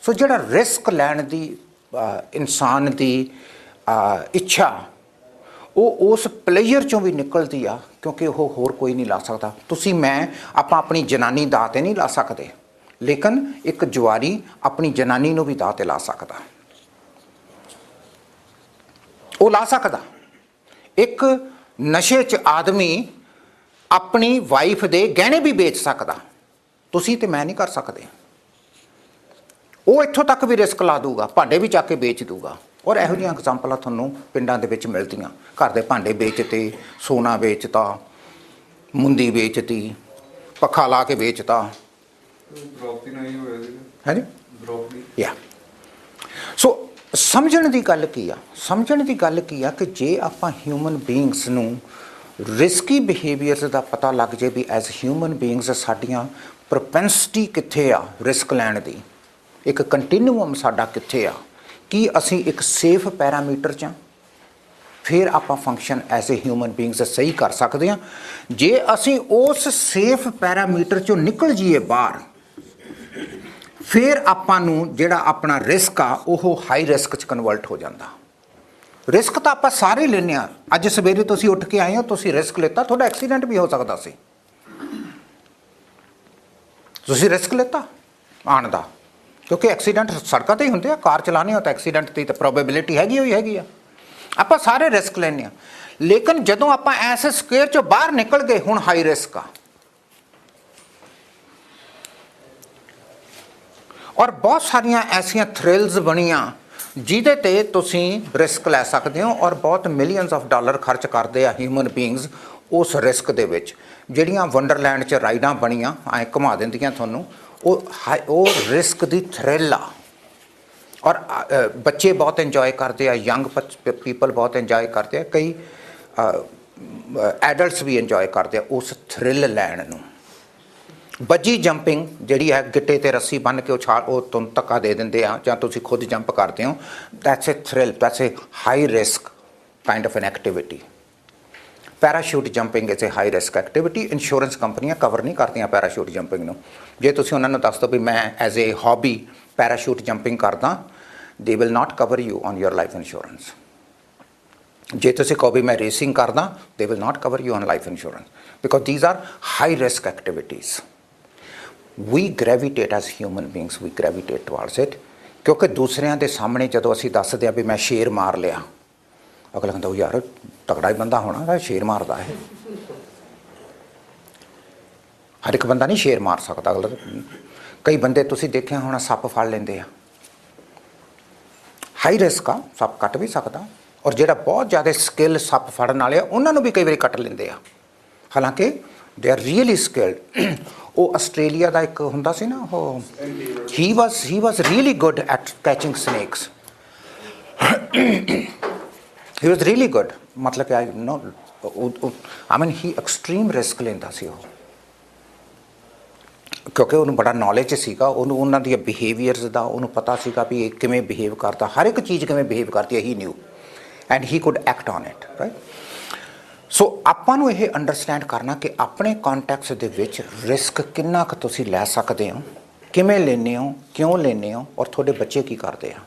सो जिहड़ा रिस्क लैण दी इंसान दी इच्छा वो उस प्लेयर चों भी निकलती आ, क्योंकि वो होर कोई नहीं ला सकता। तुसी मैं आपां अपनी जनानी दा ते नहीं ला सकते, लेकिन एक जुआरी अपनी जनानी नूं भी दा ते ला सकदा, वो ला सकदा। एक नशे च आदमी अपनी वाइफ दे गहने भी बेच सकदा, तुसी ते मैं नहीं कर सकते। वो इत्थों तक भी रिस्क ला दूगा, भांडे भी चक के बेच दूगा। और इहो जिहियां एग्जाम्पल तुहानूं पिंडां दे विच मिलदियां, घर दे भांडे बेचते, सोना बेचता, मुंदी बेचती, पक्खा ला के बेचता है जी। या सो समझण दी गल की आ, समझण दी गल की आ कि जे आपां ह्यूमन बीइंग्स नूं रिस्की बिहेवियर्स का पता लग जाए भी एज ह्यूमन बीइंग्स साडियां प्रोपेंसिटी कित्थे आ रिस्क लैण दी, एक कंटिन्यूअम साडा कित्थे आ, कि असीं एक सेफ पैरामीटर च फिर आपां function as a human beings सही कर सकते हैं। जे असीं उस सेफ पैरामीटर चों निकल जाइए बाहर, फिर आपां नूं जिहड़ा अपना रिस्क आ वो हाई रिस्क च कन्वर्ट हो जाता। रिस्क तो आप सारे लेने। अज सवेरे तुसीं उठ के आए हो, तुसीं रिस्क लेता, थोड़ा एक्सीडेंट भी हो सकता सी, तुसीं रिस्क लेता आने का, क्योंकि एक्सीडेंट सड़कों ते ही होंदे आ। कार चलाने हो तो एक्सीडेंट की तो प्रोबेबिलिटी हैगी हैगी आ। आप सारे रिस्क लेने, लेकिन जदों आप ऐसे स्क्वेयर चों बाहर निकल गए, हुण हाई रिस्क आ। और बहुत सारिया ऐसिया थ्रिल्स बनिया जिहदे ते तुसीं रिस्क लै सकते हो, और बहुत मिलियंस ऑफ डॉलर खर्च करते हैं ह्यूमन बीइंग्स उस रिस्क दे विच। जिहड़ियां वंडरलैंड च राइडां बनिया ऐ घुमा दिंदियां तुहानूं, वो रिस्क दी थ्रिल आ। और बच्चे बहुत इंजॉय करते हैं, यंग पीपल बहुत इंजॉय करते हैं, कई एडल्ट्स भी इंजॉय करते हैं उस थ्रिल लैण नूं। बजी जंपिंग जिहड़ी है, गिट्टे ते रस्सी बन के उछाल वो तुम धक्का दे देंदे आ जां तुसीं खुद जंप करते हो, that's a thrill, that's a high risk kind of an activity. Parachute jumping is a high risk activity. Insurance कंपनियां कवर नहीं करदियां पैराशूट जंपिंग नूं। जे तुसीं उन्हां नूं दस दो भी मैं as a hobby parachute jumping करदा, they will not cover you on your life insurance. जे तुसीं कहो भी मैं रेसिंग करदा, they will not cover you on life insurance, because these are high risk activities. We gravitate as human beings, we gravitate towards it, क्योंकि दूसरिਆਂ ਦੇ ਸਾਹਮਣੇ ਜਦੋਂ ਅਸੀਂ ਦੱਸਦੇ ਆ ਵੀ ਮੈਂ ਸ਼ੇਰ ਮਾਰ ਲਿਆ, ਅਗਲਾ ਕਹਿੰਦਾ ਉਹ ਯਾਰ ਤਗੜਾ ਹੀ ਬੰਦਾ ਹੋਣਾ ਜਿਹੜਾ ਸ਼ੇਰ ਮਾਰਦਾ ਹੈ। ਹਰ ਇੱਕ ਬੰਦਾ ਨਹੀਂ ਸ਼ੇਰ ਮਾਰ ਸਕਦਾ। ਅਗਲਾ ਕਈ ਬੰਦੇ ਤੁਸੀਂ ਦੇਖਿਆ ਹੋਣਾ ਸੱਪ ਫੜ ਲੈਂਦੇ ਆ, ਹਾਈ ਰਿਸਕ ਆ, ਸੱਪ ਕੱਟ ਵੀ ਸਕਦਾ। ਔਰ ਜਿਹੜਾ ਬਹੁਤ ਜ਼ਿਆਦਾ ਸਕਿੱਲ ਸੱਪ ਫੜਨ ਵਾਲੇ ਆ ਉਹਨਾਂ ਨੂੰ ਵੀ ਕਈ ਵਾਰੀ ਕੱਟ ਲੈਂਦੇ ਆ, ਹਾਲਾਂਕਿ they are really skilled। ਉਹ ਆਸਟ੍ਰੇਲੀਆ ਦਾ ਇੱਕ ਹੁੰਦਾ ਸੀ ਨਾ, ਉਹ he was really good at catching snakes। he was really good, ਮਤਲਬ ਕਿ I mean he extreme risk ਲੈਂਦਾ ਸੀ ਉਹ, ਕਿਉਂਕਿ ਉਹਨੂੰ ਬੜਾ ਨੌਲੇਜ ਸੀਗਾ, ਉਹਨੂੰ ਉਹਨਾਂ ਦੀਆਂ ਬਿਹੇਵੀਅਰਸ ਦਾ ਉਹਨੂੰ ਪਤਾ ਸੀਗਾ ਵੀ ਇਹ ਕਿਵੇਂ ਬਿਹੇਵ ਕਰਦਾ, ਹਰ ਇੱਕ ਚੀਜ਼ ਕਿਵੇਂ ਬਿਹੇਵ ਕਰਦੀ ਹੈ, he knew and he could act on it, right. So ਆਪਾਂ ਨੂੰ ਇਹ ਅੰਡਰਸਟੈਂਡ ਕਰਨਾ ਕਿ ਆਪਣੇ ਕੌਨਟੈਕਸਟ ਦੇ ਵਿੱਚ ਰਿਸਕ ਕਿੰਨਾ ਕੁ ਤੁਸੀਂ ਲੈ ਸਕਦੇ ਹੋ, ਕਿਵੇਂ ਲੈਂਦੇ ਹੋ, ਕਿਉਂ ਲੈਂਦੇ ਹੋ, ਔਰ ਤੁਹਾਡੇ ਬੱਚੇ ਕੀ ਕਰਦੇ ਆ।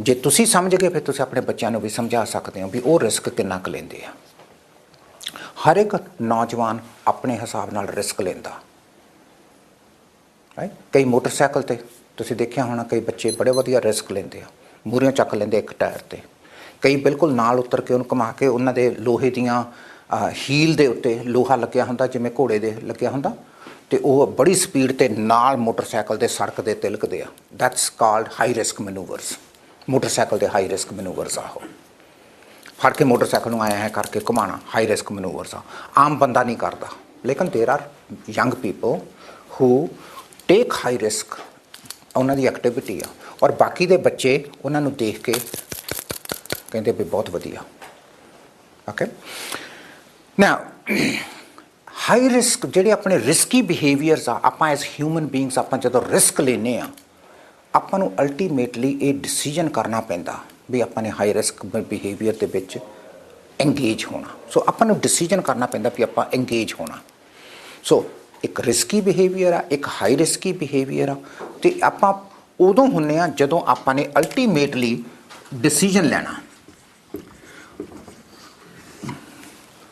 ਜੇ ਤੁਸੀਂ ਸਮਝ ਗਏ ਫਿਰ ਤੁਸੀਂ ਆਪਣੇ ਬੱਚਿਆਂ ਨੂੰ ਵੀ ਸਮਝਾ ਸਕਦੇ ਹੋ ਵੀ ਉਹ ਰਿਸਕ ਕਿੰਨਾ ਕੁ ਲੈਂਦੇ ਆ। ਹਰ ਇੱਕ ਨੌਜਵਾਨ ਆਪਣੇ ਹਿਸਾਬ ਨਾਲ ਰਿਸਕ ਲੈਂਦਾ, ਰਾਈਟ। ਕਈ ਮੋਟਰਸਾਈਕਲ 'ਤੇ ਤੁਸੀਂ ਦੇਖਿਆ ਹੋਣਾ, ਕਈ ਬੱਚੇ ਬੜੇ ਵਧੀਆ ਰਿਸਕ ਲੈਂਦੇ ਆ, ਮੂਹਰਿਓਂ ਚੱਕ ਲੈਂਦੇ ਇੱਕ ਟਾਇਰ 'ਤੇ, ਕਈ ਬਿਲਕੁਲ ਨਾਲ ਉਤਰ ਕੇ ਉਹਨੂੰ ਘੁਮਾ ਕੇ ਉਹਨਾਂ ਦੇ ਲੋਹੇ ਦੀਆਂ ਹੀਲ ਦੇ ਉੱਤੇ ਲੋਹਾ ਲੱਗਿਆ ਹੁੰਦਾ, ਜਿਵੇਂ ਘੋੜੇ ਦੇ ਲੱਗਿਆ ਹੁੰਦਾ, ਅਤੇ ਉਹ ਬੜੀ ਸਪੀਡ 'ਤੇ ਨਾਲ ਮੋਟਰਸਾਈਕਲ ਦੇ ਸੜਕ ਦੇ ਤਿਲਕਦੇ ਆ। That's called high risk manoeuvres. Motorcycle ਦੇ ਹਾਈ ਰਿਸਕ ਮੈਨੂਵਰਸ ਆ। ਉਹ ਫੜ ਕੇ ਮੋਟਰਸਾਈਕਲ ਨੂੰ ਆਇਆ ਕਰਕੇ ਘੁਮਾਉਣਾ ਹਾਈ ਰਿਸਕ ਮੈਨੂਵਰਸ ਆ। ਆਮ ਬੰਦਾ ਨਹੀਂ ਕਰਦਾ, ਲੇਕਿਨ ਦੇਰ R young people who take high risk, ਉਹਨਾਂ ਦੀ ਐਕਟੀਵਿਟੀ ਆ। ਔਰ ਬਾਕੀ ਦੇ ਬੱਚੇ ਉਹਨਾਂ ਨੂੰ ਦੇਖ ਕੇ ਕਹਿੰਦੇ ਵੀ ਬਹੁਤ ਵਧੀਆ। ਓਕੇ ਨਾ, ਹਾਈ ਰਿਸਕ ਜਿਹੜੇ ਆਪਣੇ ਰਿਸਕੀ ਬਿਹੇਵੀਅਰਸ ਆ, ਆਪਾਂ ਐਜ਼ ਹਿਊਮਨ ਬੀਇੰਗਸ ਆਪਾਂ ਜਦੋਂ ਰਿਸਕ ਲੈਂਦੇ ਆ, ਆਪਾਂ ਨੂੰ ਅਲਟੀਮੇਟਲੀ ਇਹ ਡਿਸੀਜਨ ਕਰਨਾ ਪੈਂਦਾ ਵੀ ਆਪਾਂ ਨੇ ਹਾਈ ਰਿਸਕ ਬਿਹੇਵੀਅਰ ਦੇ ਵਿੱਚ ਇੰਗੇਜ ਹੋਣਾ। ਸੋ ਆਪਾਂ ਨੂੰ ਡਿਸੀਜਨ ਕਰਨਾ ਪੈਂਦਾ ਵੀ ਆਪਾਂ ਇੰਗੇਜ ਹੋਣਾ। ਸੋ ਇੱਕ ਰਿਸਕੀ ਬਿਹੇਵੀਅਰ ਆ, ਇੱਕ ਹਾਈ ਰਿਸਕੀ ਬਿਹੇਵੀਅਰ ਆ, ਅਤੇ ਆਪਾਂ ਉਦੋਂ ਹੁੰਦੇ ਆ ਜਦੋਂ ਆਪਾਂ ਨੇ ਅਲਟੀਮੇਟਲੀ ਡਿਸੀਜਨ ਲੈਣਾ।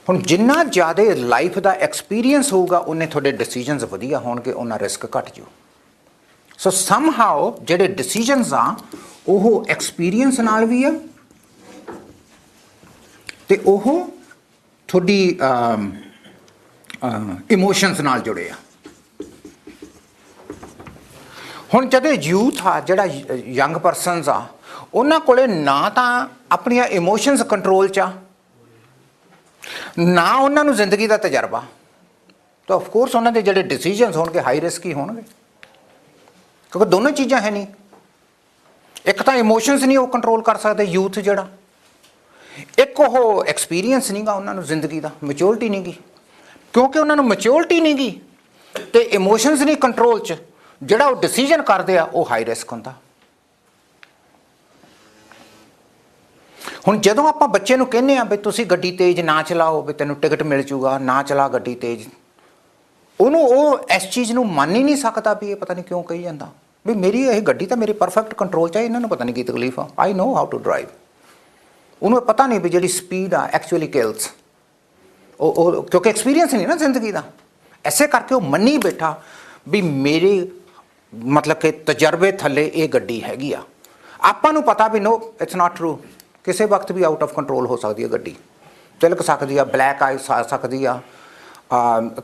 ਹੁਣ ਜਿੰਨਾ ਜ਼ਿਆਦਾ ਲਾਈਫ ਦਾ ਐਕਸਪੀਰੀਅੰਸ ਹੋਊਗਾ ਉਨੇ ਤੁਹਾਡੇ ਡਿਸੀਜਨਸ ਵਧੀਆ ਹੋਣਗੇ, ਉਹਨਾਂ ਰਿਸਕ ਘਟ ਜਾਊ। ਸੋ ਸਮਹਾਉ ਜਿਹੜੇ ਡਿਸੀਜਨਸ ਆ ਉਹ ਐਕਸਪੀਰੀਅੰਸ ਨਾਲ ਵੀ ਆ ਤੇ ਉਹ ਤੁਹਾਡੀ ਇਮੋਸ਼ਨਸ ਨਾਲ ਜੁੜੇ ਆ। ਹੁਣ ਜਦੋਂ ਯੂਥ ਆ, ਜਿਹੜਾ ਯੰਗ ਪਰਸਨਸ ਆ, ਉਹਨਾਂ ਕੋਲੇ ਨਾ ਤਾਂ ਆਪਣੀਆਂ ਇਮੋਸ਼ਨਸ ਕੰਟਰੋਲ 'ਚ ਆ, ਨਾ ਉਹਨਾਂ ਨੂੰ ਜ਼ਿੰਦਗੀ ਦਾ ਤਜਰਬਾ, ਤਾਂ ਆਫ ਕੋਰਸ ਉਹਨਾਂ ਦੇ ਜਿਹੜੇ ਡਿਸੀਜਨਸ ਹੋਣਗੇ ਹਾਈ ਰਿਸਕ ਹੀ ਹੋਣਗੇ, ਕਿਉਂਕਿ ਦੋਨੋਂ ਚੀਜ਼ਾਂ ਹੈ ਨਹੀਂ। ਇੱਕ ਤਾਂ ਇਮੋਸ਼ਨਸ ਨਹੀਂ ਉਹ ਕੰਟਰੋਲ ਕਰ ਸਕਦੇ ਯੂਥ ਜਿਹੜਾ, ਇੱਕ ਉਹ ਐਕਸਪੀਰੀਅੰਸ ਨਹੀਂ ਗਾ ਉਹਨਾਂ ਨੂੰ ਜ਼ਿੰਦਗੀ ਦਾ, ਮੈਚੋਰਿਟੀ ਨਹੀਂ ਗੀ। ਕਿਉਂਕਿ ਉਹਨਾਂ ਨੂੰ ਮੈਚੋਰਿਟੀ ਨਹੀਂ ਗੀ ਤੇ ਇਮੋਸ਼ਨਸ ਨਹੀਂ ਕੰਟਰੋਲ 'ਚ, ਜਿਹੜਾ ਉਹ ਡਿਸੀਜਨ ਕਰਦੇ ਆ ਉਹ ਹਾਈ ਰਿਸਕ ਹੁੰਦਾ। ਹੁਣ ਜਦੋਂ ਆਪਾਂ ਬੱਚੇ ਨੂੰ ਕਹਿੰਦੇ ਆ ਵੀ ਤੁਸੀਂ ਗੱਡੀ ਤੇਜ਼ ਨਾ ਚਲਾਓ, ਵੀ ਤੈਨੂੰ ਟਿਕਟ ਮਿਲ ਜੂਗਾ, ਨਾ ਚਲਾ ਗੱਡੀ ਤੇਜ਼, ਉਹਨੂੰ ਉਹ ਇਸ ਚੀਜ਼ ਨੂੰ ਮੰਨ ਹੀ ਨਹੀਂ ਸਕਦਾ ਵੀ ਇਹ ਪਤਾ ਨਹੀਂ ਕਿਉਂ ਕਹੀ ਜਾਂਦਾ ਵੀ ਮੇਰੀ ਇਹ ਗੱਡੀ ਤਾਂ ਮੇਰੇ ਪਰਫੈਕਟ ਕੰਟਰੋਲ 'ਚ ਹੈ, ਇਹਨਾਂ ਨੂੰ ਪਤਾ ਨਹੀਂ ਕੀ ਤਕਲੀਫ ਆ, ਆਈ ਨੋ ਹਾਊ ਟੂ ਡਰਾਈਵ। ਉਹਨੂੰ ਪਤਾ ਨਹੀਂ ਵੀ ਜਿਹੜੀ ਸਪੀਡ ਆ ਐਕਚੁਅਲੀ ਕਿਲਸ, ਉਹ ਕਿਉਂਕਿ ਐਕਸਪੀਰੀਅੰਸ ਨਹੀਂ ਨਾ ਜ਼ਿੰਦਗੀ ਦਾ, ਐਸੇ ਕਰਕੇ ਉਹ ਮੰਨੀ ਬੈਠਾ ਵੀ ਮੇਰੇ ਮਤਲਬ ਕਿ ਤਜਰਬੇ ਥੱਲੇ ਇਹ ਗੱਡੀ ਹੈਗੀ ਆ। ਆਪਾਂ ਨੂੰ ਪਤਾ ਵੀ ਨੋ ਇਟਸ ਨਾਟ ਟਰੂ, ਕਿਸੇ ਵਕਤ ਵੀ ਆਊਟ ਆਫ ਕੰਟਰੋਲ ਹੋ ਸਕਦੀ ਹੈ ਗੱਡੀ, ਤਿਲਕ ਸਕਦੀ ਆ, ਬਲੈਕ ਆਈਸ ਆ ਸਕਦੀ ਆ,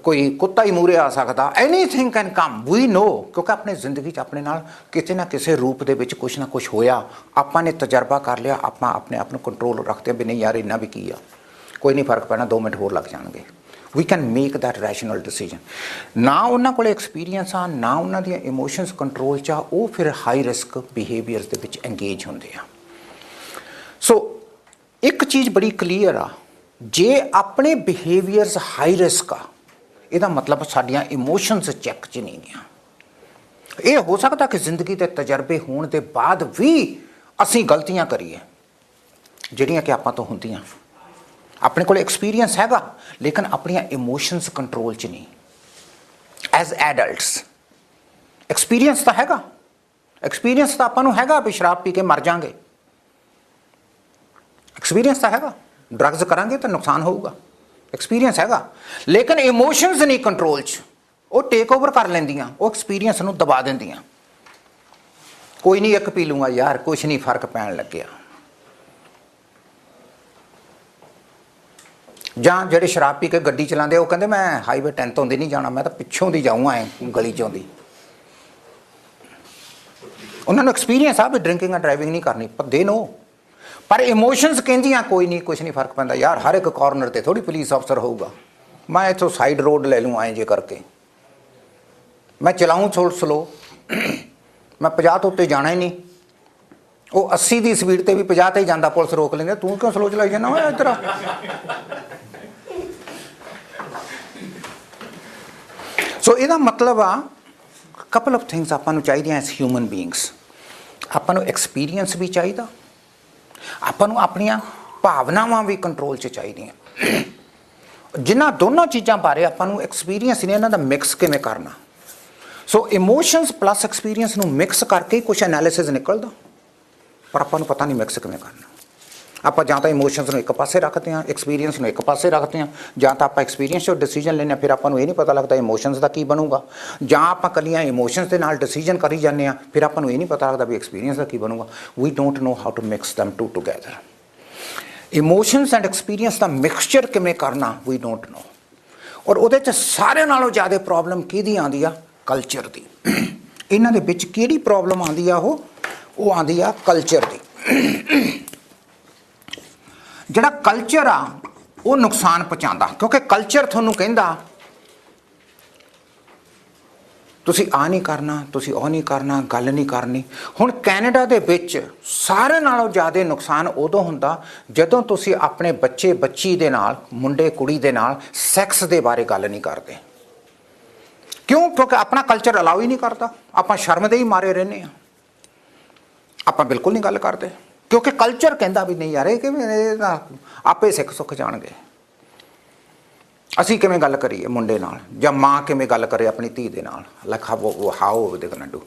ਕੋਈ ਕੁੱਤਾ ਹੀ ਮੂਹਰੇ ਆ ਸਕਦਾ, ਐਨੀਥਿੰਗ ਕੈਨ ਕਮ, ਵੀ ਨੋ, ਕਿਉਂਕਿ ਆਪਣੇ ਜ਼ਿੰਦਗੀ 'ਚ ਆਪਣੇ ਨਾਲ ਕਿਸੇ ਨਾ ਕਿਸੇ ਰੂਪ ਦੇ ਵਿੱਚ ਕੁਛ ਨਾ ਕੁਛ ਹੋਇਆ, ਆਪਾਂ ਨੇ ਤਜਰਬਾ ਕਰ ਲਿਆ, ਆਪਾਂ ਆਪਣੇ ਆਪ ਨੂੰ ਕੰਟਰੋਲ ਰੱਖਦੇ ਵੀ ਨਹੀਂ ਯਾਰ ਇੰਨਾ ਵੀ ਕੀ ਆ, ਕੋਈ ਨਹੀਂ ਫਰਕ ਪੈਣਾ, 2 ਮਿੰਟ ਹੋਰ ਲੱਗ ਜਾਣਗੇ। ਵੀ can make that rational decision. ਨਾ ਉਹਨਾਂ ਕੋਲ ਐਕਸਪੀਰੀਅੰਸ ਆ, ਨਾ ਉਹਨਾਂ ਦੀਆਂ ਇਮੋਸ਼ਨਸ ਕੰਟਰੋਲ 'ਚ ਆ, ਉਹ ਫਿਰ ਹਾਈ ਰਿਸਕ ਬਿਹੇਵੀਅਰਸ ਦੇ ਵਿੱਚ ਇੰਗੇਜ ਹੁੰਦੇ ਆ। ਸੋ ਇੱਕ ਚੀਜ਼ ਬੜੀ ਕਲੀਅਰ ਆ, ਜੇ ਆਪਣੇ ਬਿਹੇਵੀਅਰਸ ਹਾਈ ਰਿਸਕ ਆ, ਇਹਦਾ ਮਤਲਬ ਸਾਡੀਆਂ ਇਮੋਸ਼ਨਸ ਚੈੱਕ 'ਚ ਨਹੀਂ ਗਿਆ। ਇਹ ਹੋ ਸਕਦਾ ਕਿ ਜ਼ਿੰਦਗੀ ਦੇ ਤਜਰਬੇ ਹੋਣ ਦੇ ਬਾਅਦ ਵੀ ਅਸੀਂ ਗਲਤੀਆਂ ਕਰੀਏ ਜਿਹੜੀਆਂ ਕਿ ਆਪਾਂ ਤੋਂ ਹੁੰਦੀਆਂ। ਆਪਣੇ ਕੋਲ ਐਕਸਪੀਰੀਅੰਸ ਹੈਗਾ ਲੇਕਿਨ ਆਪਣੀਆਂ ਇਮੋਸ਼ਨਸ ਕੰਟਰੋਲ 'ਚ ਨਹੀਂ। ਐਜ਼ ਐਡਲਟਸ ਐਕਸਪੀਰੀਅੰਸ ਤਾਂ ਹੈਗਾ, ਐਕਸਪੀਰੀਅੰਸ ਤਾਂ ਆਪਾਂ ਨੂੰ ਹੈਗਾ ਵੀ ਸ਼ਰਾਬ ਪੀ ਕੇ ਮਰ ਜਾਵਾਂਗੇ, ਐਕਸਪੀਰੀਅੰਸ ਤਾਂ ਹੈਗਾ, ਡਰੱਗਸ ਕਰਾਂਗੇ ਤਾਂ ਨੁਕਸਾਨ ਹੋਊਗਾ, ਐਕਸਪੀਰੀਅੰਸ ਹੈਗਾ, ਲੇਕਿਨ ਇਮੋਸ਼ਨਸ ਨਹੀਂ ਕੰਟਰੋਲ 'ਚ, ਉਹ ਟੇਕ ਓਵਰ ਕਰ ਲੈਂਦੀਆਂ, ਉਹ ਐਕਸਪੀਰੀਅੰਸ ਨੂੰ ਦਬਾ ਦਿੰਦੀਆਂ। ਕੋਈ ਨਹੀਂ, ਇੱਕ ਪੀ ਲੂੰਗਾ ਯਾਰ, ਕੁਛ ਨਹੀਂ ਫਰਕ ਪੈਣ ਲੱਗਿਆ। ਜਾਂ ਜਿਹੜੇ ਸ਼ਰਾਬ ਪੀ ਕੇ ਗੱਡੀ ਚਲਾਉਂਦੇ ਉਹ ਕਹਿੰਦੇ ਮੈਂ ਹਾਈਵੇ 10 ਤੋਂ ਦੀ ਨਹੀਂ ਜਾਣਾ, ਮੈਂ ਤਾਂ ਪਿੱਛੋਂ ਦੀ ਜਾਊਂਗਾ ਐ ਗਲੀ 'ਚੋਂ ਦੀ। ਉਹਨਾਂ ਨੂੰ ਐਕਸਪੀਰੀਅੰਸ ਆ ਵੀ ਡਰਿੰਕਿੰਗ ਐਂਡ ਡਰਾਈਵਿੰਗ ਨਹੀਂ ਕਰਨੀ, ਪਰ ਦੇ ਨੋ, ਪਰ ਇਮੋਸ਼ਨਸ ਕਹਿੰਦੀਆਂ ਕੋਈ ਨਹੀਂ, ਕੁਛ ਨਹੀਂ ਫਰਕ ਪੈਂਦਾ ਯਾਰ, ਹਰ ਇੱਕ ਕਾਰਨਰ ਤੇ ਥੋੜੀ ਪੁਲਿਸ ਅਫਸਰ ਹੋਊਗਾ, ਮੈਂ ਇੱਥੋਂ ਸਾਈਡ ਰੋਡ ਲੈ ਲੂੰ ਐਂ ਜੇ ਕਰਕੇ, ਮੈਂ ਚਲਾਊਂ ਥੋੜਾ ਸਲੋ, ਮੈਂ 50 ਤੋਂ ਉੱਤੇ ਜਾਣਾ ਹੀ ਨਹੀਂ। ਉਹ 80 ਦੀ ਸਪੀਡ ਤੇ ਵੀ 50 ਤੇ ਹੀ ਜਾਂਦਾ, ਪੁਲਿਸ ਰੋਕ ਲੈਂਦੇ, ਤੂੰ ਕਿਉਂ ਸਲੋ ਚਲਾਈ ਜਾਂਦਾ ਓਏ ਇੱਧਰ। ਸੋ ਇਹਦਾ ਮਤਲਬ ਆ ਕਪਲ ਆਫ ਥਿੰਗਸ ਆਪਾਂ ਨੂੰ ਚਾਹੀਦੀਆਂ ਐਸ ਹਿਊਮਨ ਬੀਇੰਗਸ। ਆਪਾਂ ਨੂੰ ਐਕਸਪੀਰੀਅੰਸ ਵੀ ਚਾਹੀਦਾ, ਆਪਾਂ ਨੂੰ ਆਪਣੀਆਂ ਭਾਵਨਾਵਾਂ ਵੀ ਕੰਟਰੋਲ 'ਚ ਚਾਹੀਦੀਆਂ। ਜਿਨ੍ਹਾਂ ਦੋਨੋਂ ਚੀਜ਼ਾਂ ਬਾਰੇ ਆਪਾਂ ਨੂੰ ਐਕਸਪੀਰੀਅੰਸ ਨੇ, ਇਹਨਾਂ ਦਾ ਮਿਕਸ ਕਿਵੇਂ ਕਰਨਾ। ਸੋ ਇਮੋਸ਼ਨਸ ਪਲੱਸ ਐਕਸਪੀਰੀਅੰਸ ਨੂੰ ਮਿਕਸ ਕਰਕੇ ਹੀ ਕੁਛ ਐਨਾਲਿਸਿਸ ਨਿਕਲਦਾ, ਪਰ ਆਪਾਂ ਨੂੰ ਪਤਾ ਨਹੀਂ ਮਿਕਸ ਕਿਵੇਂ ਕਰਨਾ। ਆਪਾਂ ਜਾਂ ਤਾਂ ਇਮੋਸ਼ਨਸ ਨੂੰ ਇੱਕ ਪਾਸੇ ਰੱਖਦੇ ਹਾਂ, ਐਕਸਪੀਰੀਅੰਸ ਨੂੰ ਇੱਕ ਪਾਸੇ ਰੱਖਦੇ ਹਾਂ, ਜਾਂ ਤਾਂ ਆਪਾਂ ਐਕਸਪੀਰੀਅੰਸ 'ਚੋਂ ਡਿਸੀਜਨ ਲੈਂਦੇ ਹਾਂ, ਫਿਰ ਆਪਾਂ ਨੂੰ ਇਹ ਨਹੀਂ ਪਤਾ ਲੱਗਦਾ ਇਮੋਸ਼ਨਸ ਦਾ ਕੀ ਬਣੂਗਾ, ਜਾਂ ਆਪਾਂ ਕੱਲੀਆਂ ਇਮੋਸ਼ਨਸ ਦੇ ਨਾਲ ਡਿਸੀਜਨ ਕਰੀ ਜਾਂਦੇ ਹਾਂ, ਫਿਰ ਆਪਾਂ ਨੂੰ ਇਹ ਨਹੀਂ ਪਤਾ ਲੱਗਦਾ ਵੀ ਐਕਸਪੀਰੀਅੰਸ ਦਾ ਕੀ ਬਣੂਗਾ। We don't know how to mix them to together. Emotions and experience ਦਾ ਮਿਕਸਚਰ ਕਿਵੇਂ ਕਰਨਾ, ਵੀ ਡੋਂਟ ਨੋ। ਔਰ ਉਹਦੇ 'ਚ ਸਾਰਿਆਂ ਨਾਲੋਂ ਜ਼ਿਆਦਾ ਪ੍ਰੋਬਲਮ ਕਿਹਦੀ ਆਉਂਦੀ ਆ, ਕਲਚਰ ਦੀ। ਇਹਨਾਂ ਦੇ ਵਿੱਚ ਕਿਹੜੀ ਪ੍ਰੋਬਲਮ ਆਉਂਦੀ ਆ, ਉਹ ਆਉਂਦੀ ਆ ਕਲਚਰ ਦੀ। ਜਿਹੜਾ ਕਲਚਰ ਆ ਉਹ ਨੁਕਸਾਨ ਪਹੁੰਚਾਉਂਦਾ, ਕਿਉਂਕਿ ਕਲਚਰ ਤੁਹਾਨੂੰ ਕਹਿੰਦਾ ਤੁਸੀਂ ਆ ਨਹੀਂ ਕਰਨਾ, ਤੁਸੀਂ ਉਹ ਨਹੀਂ ਕਰਨਾ, ਗੱਲ ਨਹੀਂ ਕਰਨੀ। ਹੁਣ ਕੈਨੇਡਾ ਦੇ ਵਿੱਚ ਸਾਰਿਆਂ ਨਾਲੋਂ ਜ਼ਿਆਦਾ ਨੁਕਸਾਨ ਉਦੋਂ ਹੁੰਦਾ ਜਦੋਂ ਤੁਸੀਂ ਆਪਣੇ ਬੱਚੇ ਬੱਚੀ ਦੇ ਨਾਲ, ਮੁੰਡੇ ਕੁੜੀ ਦੇ ਨਾਲ ਸੈਕਸ ਦੇ ਬਾਰੇ ਗੱਲ ਨਹੀਂ ਕਰਦੇ। ਕਿਉਂ? ਕਿਉਂਕਿ ਆਪਣਾ ਕਲਚਰ ਅਲਾਉ ਹੀ ਨਹੀਂ ਕਰਦਾ, ਆਪਾਂ ਸ਼ਰਮ ਦੇ ਹੀ ਮਾਰੇ ਰਹਿੰਦੇ ਹਾਂ, ਆਪਾਂ ਬਿਲਕੁਲ ਨਹੀਂ ਗੱਲ ਕਰਦੇ, ਕਿਉਂਕਿ ਕਲਚਰ ਕਹਿੰਦਾ ਵੀ ਨਹੀਂ ਯਾਰ ਇਹ ਕਿਵੇਂ, ਆਪੇ ਸਿੱਖ ਸੁੱਖ ਜਾਣਗੇ। ਅਸੀਂ ਕਿਵੇਂ ਗੱਲ ਕਰੀਏ ਮੁੰਡੇ ਨਾਲ, ਜਾਂ ਮਾਂ ਕਿਵੇਂ ਗੱਲ ਕਰੇ ਆਪਣੀ ਧੀ ਦੇ ਨਾਲ, ਲਾਈਕ ਹਾਊ ਦੇ ਗੋਨਾ ਡੂ।